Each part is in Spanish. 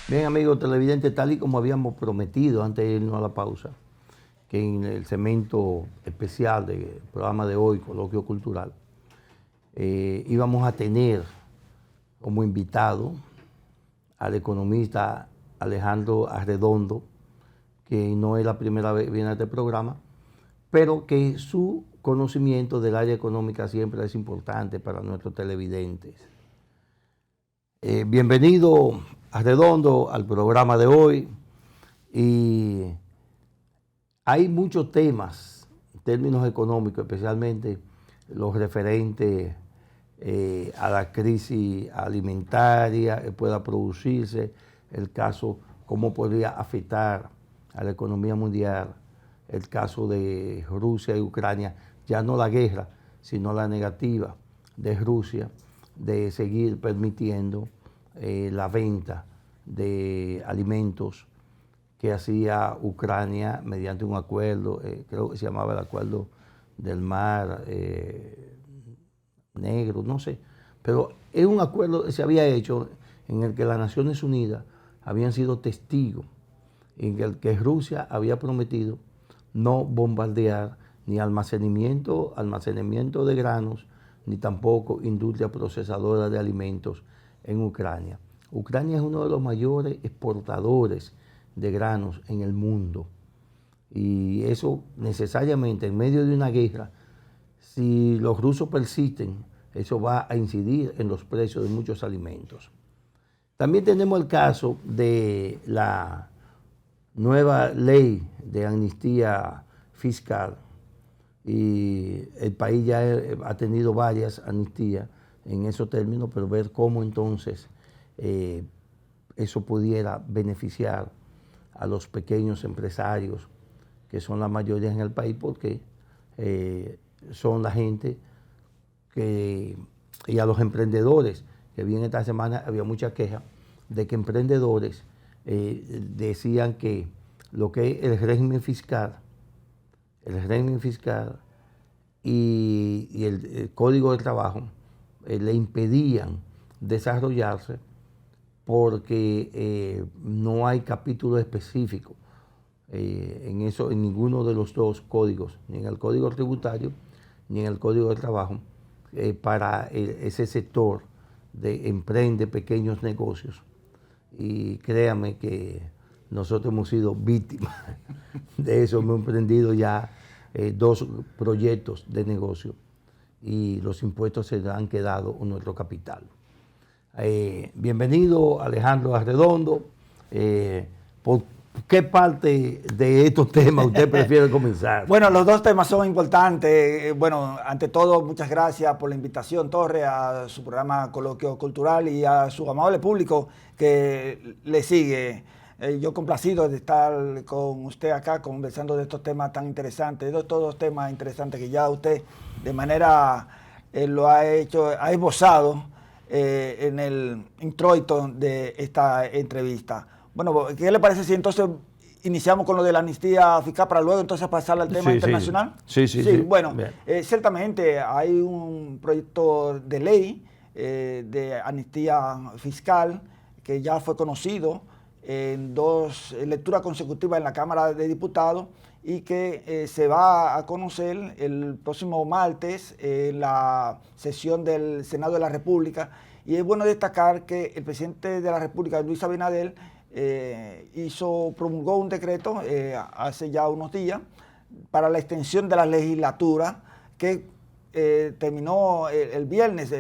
Bien, amigos televidentes, tal y como habíamos prometido antes de irnos a la pausa, que en el segmento especial del programa de hoy, Coloquio Cultural, íbamos a tener como invitado al economista Alejandro Arredondo, que no es la primera vez que viene a este programa, pero que su conocimiento del área económica siempre es importante para nuestros televidentes. Bienvenido Arredondo al programa de hoy. Y hay muchos temas en términos económicos, especialmente los referentes a la crisis alimentaria que pueda producirse, el caso cómo podría afectar a la economía mundial, el caso de Rusia y Ucrania, ya no la guerra, sino la negativa de Rusia de seguir permitiendo la venta de alimentos que hacía Ucrania mediante un acuerdo, creo que se llamaba el Acuerdo del Mar Negro, no sé, pero es un acuerdo que se había hecho en el que las Naciones Unidas habían sido testigos, en el que Rusia había prometido no bombardear ni almacenamiento de granos, ni tampoco industria procesadora de alimentos en Ucrania. Ucrania es uno de los mayores exportadores de granos en el mundo. Y eso necesariamente en medio de una guerra, si los rusos persisten, eso va a incidir en los precios de muchos alimentos. También tenemos el caso de la nueva ley de amnistía fiscal, y el país ya ha tenido varias amnistías en esos términos, pero ver cómo entonces eso pudiera beneficiar a los pequeños empresarios, que son la mayoría en el país, porque son la gente que, y a los emprendedores, que bien esta semana había mucha queja de que emprendedores decían que lo que es el régimen fiscal y el Código de Trabajo le impedían desarrollarse porque no hay capítulo específico en ninguno de los dos códigos, ni en el Código Tributario ni en el Código de Trabajo, para ese sector de emprende pequeños negocios. Y créame que nosotros hemos sido víctimas de eso. Hemos emprendido ya 2 proyectos de negocio y los impuestos se han quedado en nuestro capital. Bienvenido Alejandro Arredondo. ¿Por qué parte de estos temas usted prefiere comenzar? Bueno, los dos temas son importantes. Bueno, ante todo, muchas gracias por la invitación, Torre, a su programa Coloquio Cultural y a su amable público que le sigue. Yo complacido de estar con usted acá conversando de estos temas tan interesantes, de todos los temas interesantes que ya usted de manera lo ha hecho, ha esbozado en el introito de esta entrevista. Bueno, ¿qué le parece si entonces iniciamos con lo de la amnistía fiscal para luego entonces pasar al tema internacional? Sí. Bueno, ciertamente hay un proyecto de ley de amnistía fiscal que ya fue conocido en 2 lecturas consecutivas en la Cámara de Diputados y que se va a conocer el próximo martes en la sesión del Senado de la República. Y es bueno destacar que el presidente de la República, Luis Abinader, promulgó un decreto hace ya unos días para la extensión de la legislatura que terminó el viernes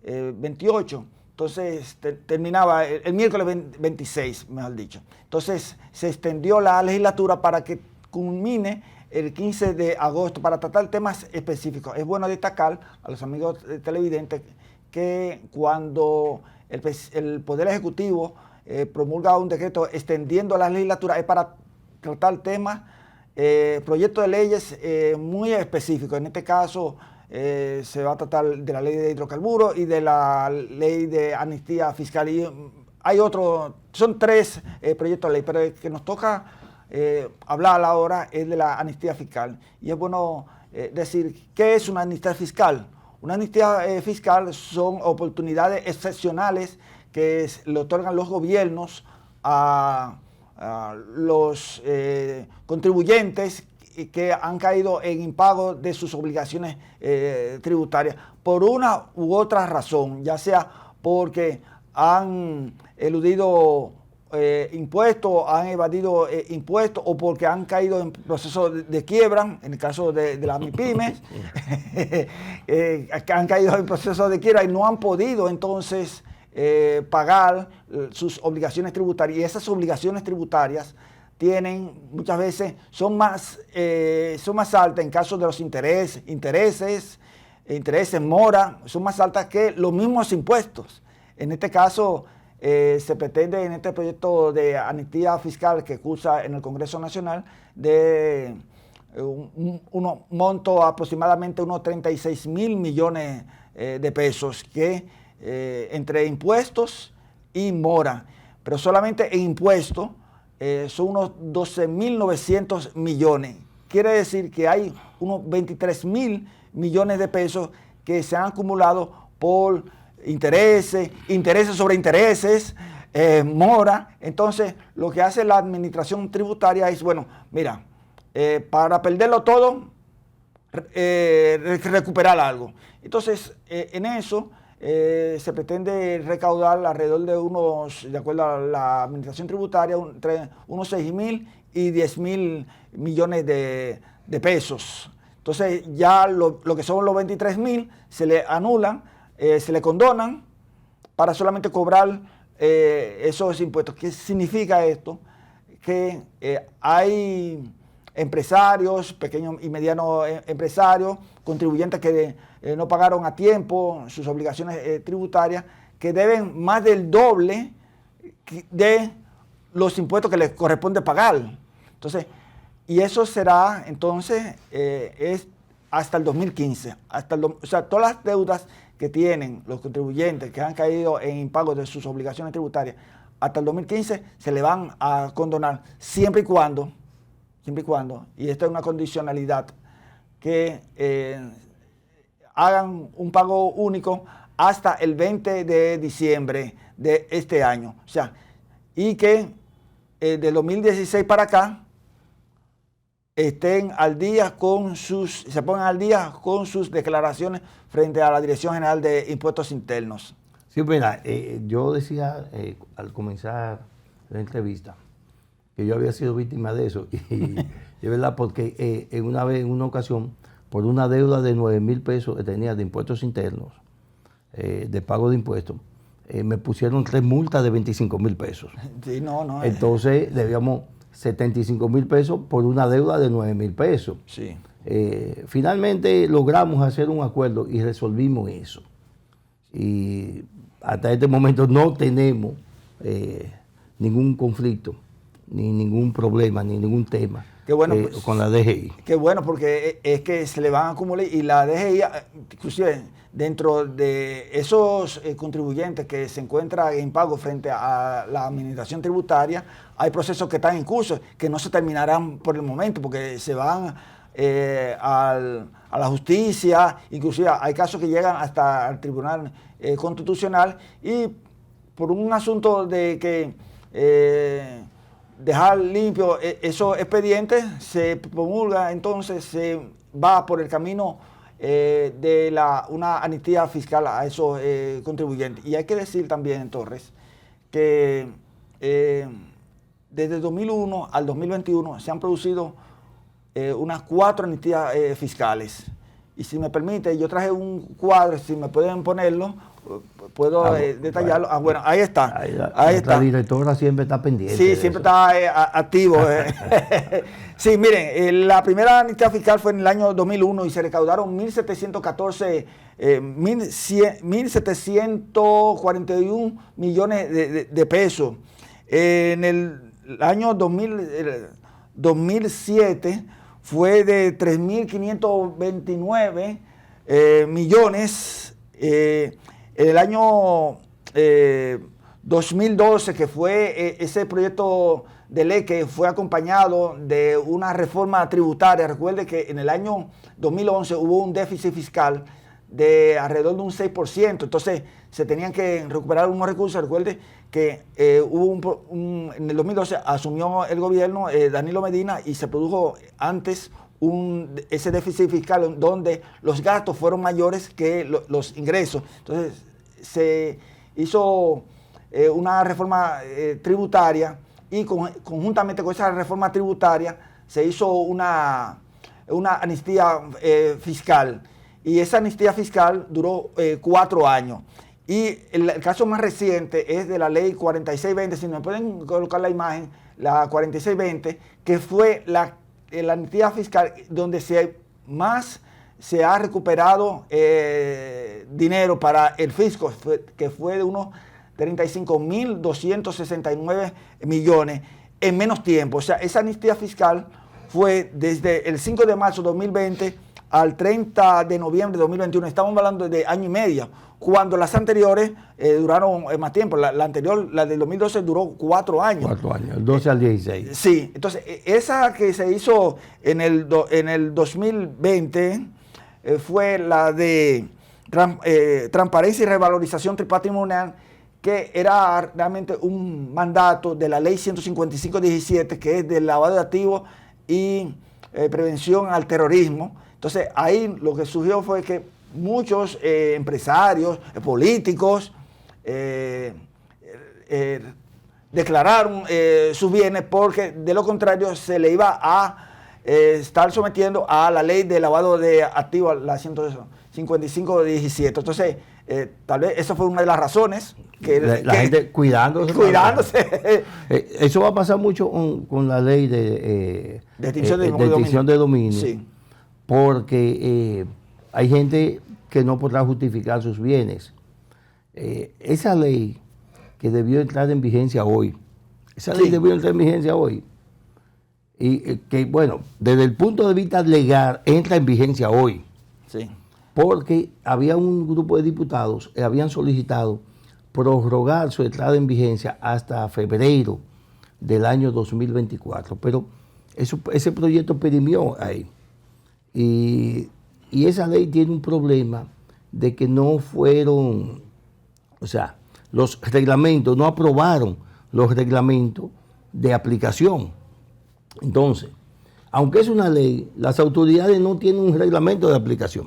28. Entonces terminaba el miércoles 26, mejor dicho. Entonces se extendió la legislatura para que culmine el 15 de agosto para tratar temas específicos. Es bueno destacar a los amigos televidentes que cuando el Poder Ejecutivo promulga un decreto extendiendo la legislatura es para tratar temas, proyectos de leyes muy específicos. En este caso se va a tratar de la ley de hidrocarburos y de la ley de amnistía fiscal. Y hay son 3 proyectos de ley, pero el que nos toca hablar ahora es de la amnistía fiscal. Y es bueno decir, ¿qué es una amnistía fiscal? Una amnistía fiscal son oportunidades excepcionales que le otorgan los gobiernos a los contribuyentes que han caído en impago de sus obligaciones tributarias por una u otra razón, ya sea porque han eludido impuestos, han evadido impuestos o porque han caído en proceso de quiebra, en el caso de las MIPYMES, han caído en proceso de quiebra y no han podido entonces pagar sus obligaciones tributarias. Y esas obligaciones tributarias tienen, muchas veces, son más altas en caso de los intereses, mora, son más altas que los mismos impuestos. En este caso, se pretende en este proyecto de amnistía fiscal que cursa en el Congreso Nacional de un monto aproximadamente unos 36 mil millones de pesos que entre impuestos y mora, pero solamente en impuestos son unos 12.900 millones. Quiere decir que hay unos 23 mil millones de pesos que se han acumulado por intereses sobre intereses, mora. Entonces, lo que hace la administración tributaria es, bueno, mira, para perderlo todo, recuperar algo. Entonces, en eso se pretende recaudar alrededor de unos, de acuerdo a la administración tributaria, entre unos 6 mil y 10 mil millones de pesos. Entonces, ya lo que son los 23 mil se le anulan, se le condonan para solamente cobrar esos impuestos. ¿Qué significa esto? Que hay empresarios, pequeños y medianos empresarios, contribuyentes que no pagaron a tiempo sus obligaciones tributarias, que deben más del doble de los impuestos que les corresponde pagar. Entonces, y eso será entonces es hasta el 2015. O sea, todas las deudas que tienen los contribuyentes que han caído en impago de sus obligaciones tributarias, hasta el 2015 se le van a condonar siempre y cuando, y esta es una condicionalidad, que hagan un pago único hasta el 20 de diciembre de este año. O sea, y que de 2016 para acá estén al día se pongan al día con sus declaraciones frente a la Dirección General de Impuestos Internos. Sí, mira, yo decía al comenzar la entrevista que yo había sido víctima de eso, y de verdad, porque en una ocasión, por una deuda de 9 mil pesos que tenía de impuestos internos, de pago de impuestos, me pusieron 3 multas de 25 mil pesos. Sí, no. Entonces debíamos 75 mil pesos por una deuda de 9 mil pesos. Sí. Finalmente logramos hacer un acuerdo y resolvimos eso. Y hasta este momento no tenemos ningún conflicto, ni ningún problema, ni ningún tema bueno, pues, con la DGI. Qué bueno, porque es que se le van a acumular, y la DGI, inclusive dentro de esos contribuyentes que se encuentran en impago frente a la administración tributaria, hay procesos que están en curso, que no se terminarán por el momento, porque se van a la justicia, inclusive hay casos que llegan hasta el Tribunal Constitucional, y por un asunto de que dejar limpio esos expedientes, se promulga, entonces se va por el camino de una amnistía fiscal a esos contribuyentes. Y hay que decir también, Torres, que desde 2001 al 2021 se han producido unas 4 amnistías fiscales. Y si me permite, yo traje un cuadro, si me pueden ponerlo, puedo detallarlo. Bueno, bueno, ahí está. Ahí está. La directora siempre está pendiente. Sí, siempre está activo. Sí, miren, la primera amnistía fiscal fue en el año 2001 y se recaudaron 1.741 millones de pesos. En el año 2007 fue de 3.529 millones. En el año 2012, que fue ese proyecto de ley que fue acompañado de una reforma tributaria. Recuerde que en el año 2011 hubo un déficit fiscal de alrededor de un 6%. Entonces, se tenían que recuperar unos recursos. Recuerde que en el 2012 asumió el gobierno Danilo Medina y se produjo antes ese déficit fiscal donde los gastos fueron mayores que los ingresos. Entonces, se hizo una reforma tributaria y conjuntamente con esa reforma tributaria se hizo una amnistía fiscal. Y esa amnistía fiscal duró 4 años. Y el caso más reciente es de la ley 4620, si me pueden colocar la imagen, la 4620, que fue la amnistía fiscal donde más se ha recuperado dinero para el fisco, que fue de unos 35.269 millones en menos tiempo. O sea, esa amnistía fiscal fue desde el 5 de marzo de 2020 al 30 de noviembre de 2021. Estamos hablando de año y medio, cuando las anteriores duraron más tiempo. La anterior, la del 2012, duró 4 años. 4 años, el 12 al 16. Sí, entonces esa que se hizo en el 2020 fue la de transparencia y revalorización patrimonial, que era realmente un mandato de la ley 155/17, que es del lavado de activos y prevención al terrorismo. Entonces ahí lo que surgió fue que muchos empresarios, políticos, declararon sus bienes, porque de lo contrario se le iba a estar sometiendo a la ley de lavado de activos, la 155/17. Entonces, tal vez esa fue una de las razones que la gente cuidándose. Eso va a pasar mucho con la ley de extinción de dominio. Sí. Porque hay gente que no podrá justificar sus bienes. Esa ley que debió entrar en vigencia hoy, y que, bueno, desde el punto de vista legal entra en vigencia hoy. Sí. Porque había un grupo de diputados que habían solicitado prorrogar su entrada en vigencia hasta febrero del año 2024, pero ese proyecto perimió ahí. Y esa ley tiene un problema de que no fueron, o sea, los reglamentos, no aprobaron los reglamentos de aplicación. Entonces, aunque es una ley, las autoridades no tienen un reglamento de aplicación.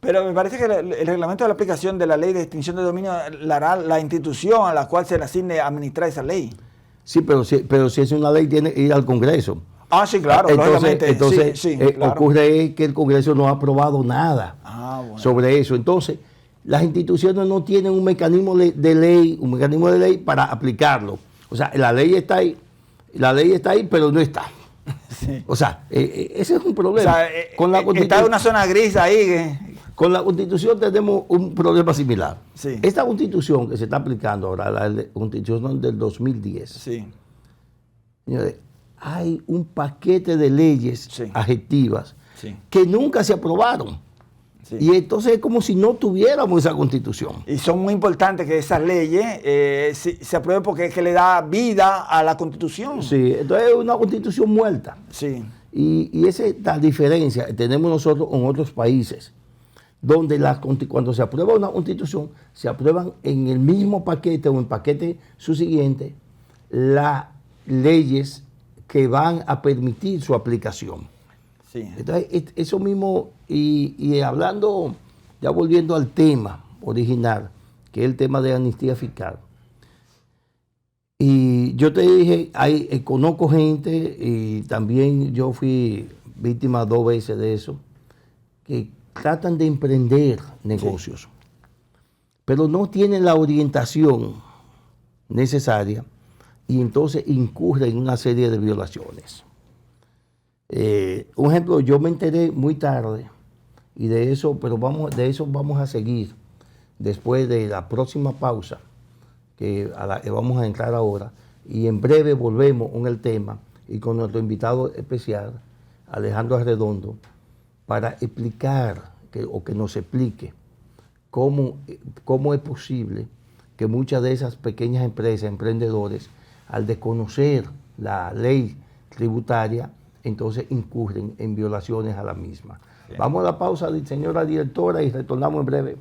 Pero me parece que el reglamento de la aplicación de la ley de extinción de dominio la hará la institución a la cual se le asigne administrar esa ley. Sí, pero si es una ley, tiene que ir al Congreso. Ah, sí, claro, lógicamente. Entonces claro. Ocurre que el Congreso no ha aprobado nada sobre eso. Entonces, las instituciones no tienen un mecanismo de ley para aplicarlo. O sea, la ley está ahí, pero no está. Sí. O sea, ese es un problema. O sea, está en una zona gris ahí. Con la Constitución tenemos un problema similar. Sí. Esta Constitución que se está aplicando ahora, la Constitución del 2010, sí. Señores, hay un paquete de leyes adjetivas que nunca se aprobaron. Sí. Y entonces es como si no tuviéramos esa Constitución. Y son muy importantes que esas leyes se aprueben, porque es que le da vida a la Constitución. Sí, entonces es una Constitución muerta. Sí. Y esa es la diferencia que tenemos nosotros con otros países, donde cuando se aprueba una Constitución, se aprueban en el mismo paquete o en paquete subsiguiente las leyes que van a permitir su aplicación. Sí. Entonces, eso mismo, y hablando, ya volviendo al tema original, que es el tema de amnistía fiscal. Y yo te dije, conozco gente, y también yo fui víctima 2 veces de eso, que tratan de emprender negocios, pero no tienen la orientación necesaria, y entonces incurre en una serie de violaciones. Un ejemplo, yo me enteré muy tarde, y de eso vamos a seguir después de la próxima pausa, que vamos a entrar ahora, y en breve volvemos con el tema y con nuestro invitado especial, Alejandro Arredondo, para explicar o que nos explique cómo es posible que muchas de esas pequeñas empresas, emprendedores, al desconocer la ley tributaria, entonces incurren en violaciones a la misma. Vamos a la pausa, señora directora, y retornamos en breve.